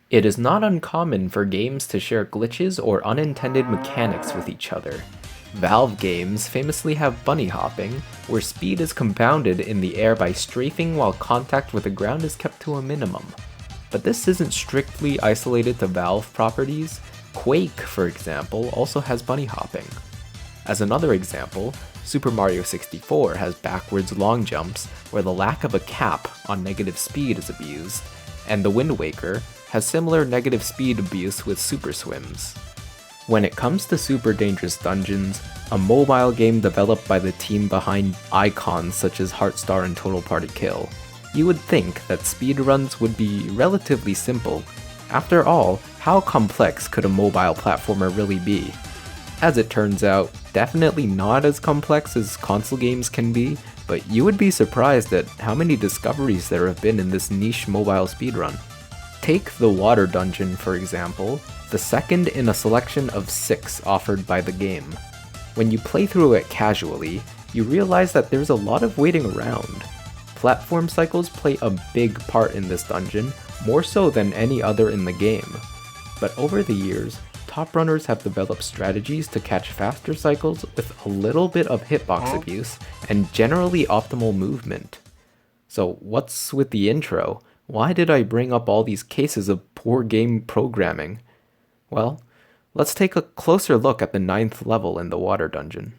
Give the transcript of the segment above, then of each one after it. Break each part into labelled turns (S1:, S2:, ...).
S1: It is not uncommon for games to share glitches or unintended mechanics with each other. Valve games famously have bunny hopping, where speed is compounded in the air by strafing while contact with the ground is kept to a minimum. But this isn't strictly isolated to Valve properties. Quake, for example, also has bunny hopping. As another example, Super Mario 64 has backwards long jumps where the lack of a cap on negative speed is abused, and The Wind Waker has similar negative speed abuse with super swims. When it comes to Super Dangerous Dungeons, a mobile game developed by the team behind icons such as Heartstar and Total Party Kill, you would think that speedruns would be relatively simple. After all, how complex could a mobile platformer really be? As it turns out, definitely not as complex as console games can be, but you would be surprised at how many discoveries there have been in this niche mobile speedrun. Take the Water Dungeon, for example, the second in a selection of 6 offered by the game. When you play through it casually, you realize that there's a lot of waiting around. Platform cycles play a big part in this dungeon, more so than any other in the game. But over the years, top runners have developed strategies to catch faster cycles with a little bit of hitbox abuse and generally optimal movement. So what's with the intro? Why did I bring up all these cases of poor game programming? Well, let's take a closer look at the 9th level in the Water Dungeon.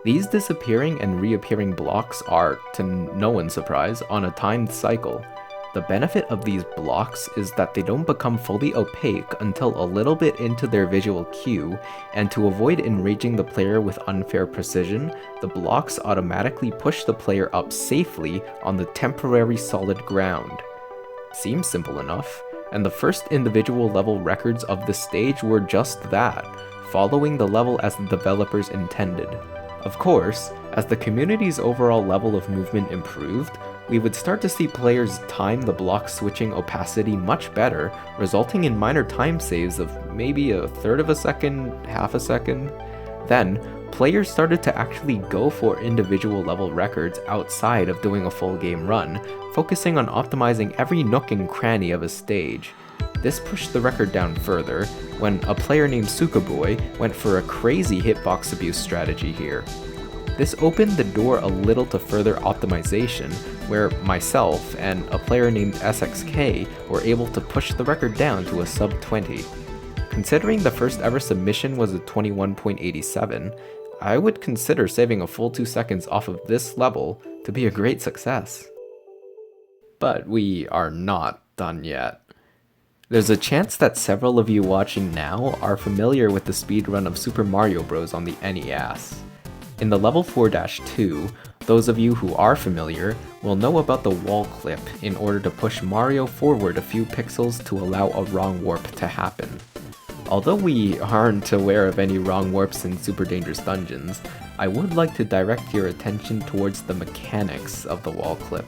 S1: These disappearing and reappearing blocks are, to no one's surprise, on a timed cycle. The benefit of these blocks is that they don't become fully opaque until a little bit into their visual cue, and to avoid enraging the player with unfair precision, the blocks automatically push the player up safely on the temporary solid ground. Seems simple enough, and the first individual level records of the stage were just that, following the level as the developers intended. Of course, as the community's overall level of movement improved, we would start to see players time the block switching opacity much better, resulting in minor time saves of maybe a third of a second, half a second. Then, players started to actually go for individual level records outside of doing a full game run, focusing on optimizing every nook and cranny of a stage. This pushed the record down further when a player named Sukaboy went for a crazy hitbox abuse strategy here. This opened the door a little to further optimization, where myself and a player named SXK were able to push the record down to a sub 20. Considering the first ever submission was a 21.87, I would consider saving a full 2 seconds off of this level to be a great success. But we are not done yet. There's a chance that several of you watching now are familiar with the speedrun of Super Mario Bros. On the NES. In the level 4-2, those of you who are familiar will know about the wall clip in order to push Mario forward a few pixels to allow a wrong warp to happen. Although we aren't aware of any wrong warps in Super Dangerous Dungeons, I would like to direct your attention towards the mechanics of the wall clip.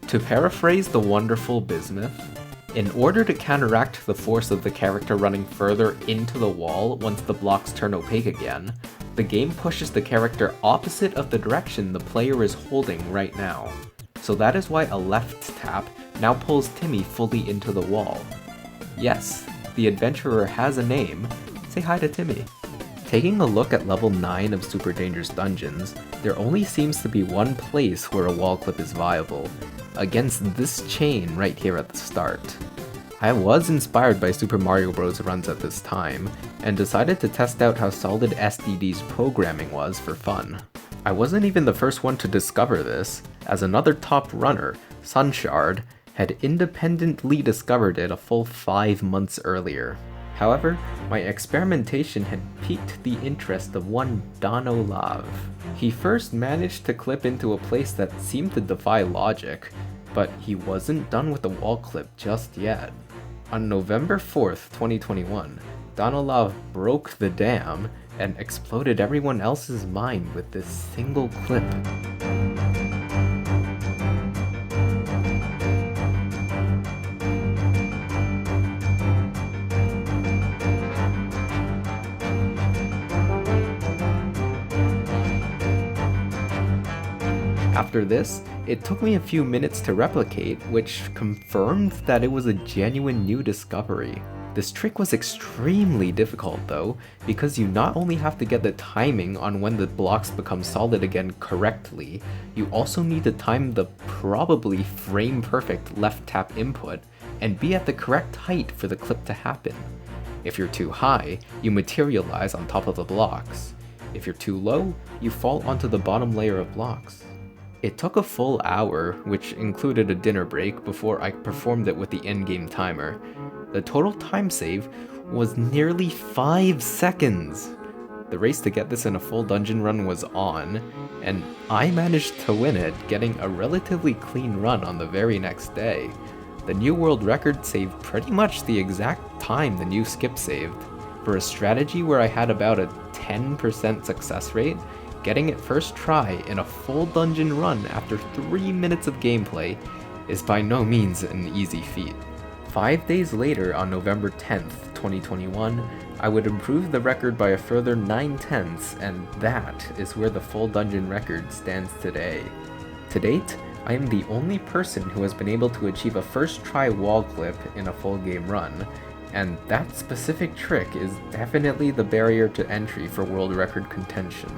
S1: To paraphrase the wonderful Bismuth, in order to counteract the force of the character running further into the wall once the blocks turn opaque again, the game pushes the character opposite of the direction the player is holding right now. So that is why a left tap now pulls Timmy fully into the wall. Yes, the adventurer has a name. Say hi to Timmy. Taking a look at level 9 of Super Dangerous Dungeons, there only seems to be one place where a wall clip is viable, against this chain right here at the start. I was inspired by Super Mario Bros. Runs at this time, and decided to test out how solid SDD's programming was for fun. I wasn't even the first one to discover this, as another top runner, Sunshard, had independently discovered it a full 5 months earlier. However, my experimentation had piqued the interest of one Dono Lav. He first managed to clip into a place that seemed to defy logic, but he wasn't done with the wall clip just yet. On November 4th, 2021, Donolav broke the dam and exploded everyone else's mind with this single clip. After this, it took me a few minutes to replicate, which confirmed that it was a genuine new discovery. This trick was extremely difficult though, because you not only have to get the timing on when the blocks become solid again correctly, you also need to time the probably frame perfect left tap input and be at the correct height for the clip to happen. If you're too high, you materialize on top of the blocks. If you're too low, you fall onto the bottom layer of blocks. It took a full hour, which included a dinner break, before I performed it with the endgame timer. The total time save was nearly 5 seconds! The race to get this in a full dungeon run was on, and I managed to win it, getting a relatively clean run on the very next day. The new world record saved pretty much the exact time the new skip saved. For a strategy where I had about a 10% success rate, getting it first try in a full dungeon run after 3 minutes of gameplay is by no means an easy feat. 5 days later, on November 10th, 2021, I would improve the record by a further 9/10, and that is where the full dungeon record stands today. To date, I am the only person who has been able to achieve a first try wall clip in a full game run, and that specific trick is definitely the barrier to entry for world record contention.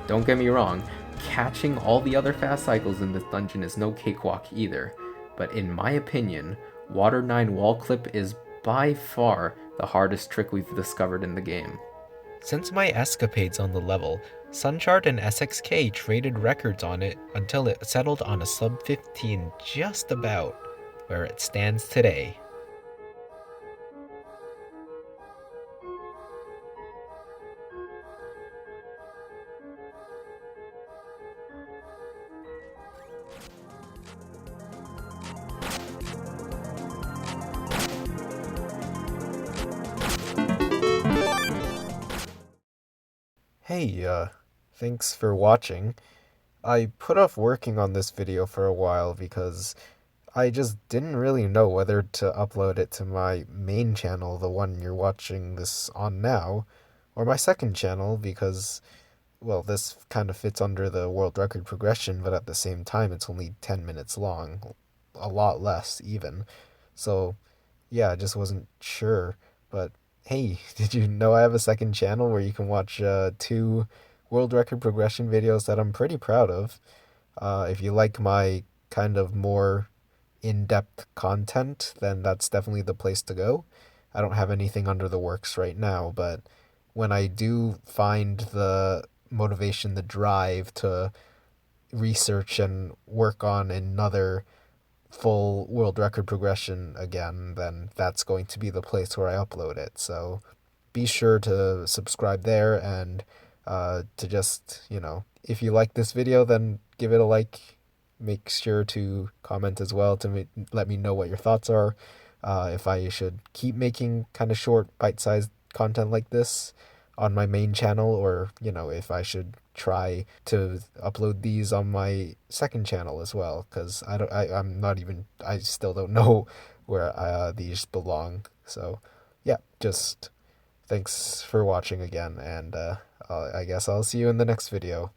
S1: Don't get me wrong, catching all the other fast cycles in this dungeon is no cakewalk either, but in my opinion, Water 9 wall clip is by far the hardest trick we've discovered in the game. Since my escapades on the level, Sunchart and SXK traded records on it until it settled on a sub 15 just about, where it stands today.
S2: Hey, thanks for watching. I put off working on this video for a while because I just didn't really know whether to upload it to my main channel, the one you're watching this on now, or my second channel because, well, this kind of fits under the world record progression, but at the same time it's only 10 minutes long, a lot less even. So, yeah, I just wasn't sure, but hey, did you know I have a second channel where you can watch two world record progression videos that I'm pretty proud of? If you like my kind of more in-depth content, then that's definitely the place to go. I don't have anything under the works right now, but when I do find the motivation, the drive to research and work on another full world record progression again, then that's going to be the place where I upload it. So be sure to subscribe there and to just, if you like this video, then give it a like. Make sure to comment as well to let me know what your thoughts are. If I should keep making kind of short, bite-sized content like this on my main channel, or, if I should try to upload these on my second channel as well, because I still don't know where these belong. So yeah, just thanks for watching again, and I guess I'll see you in the next video.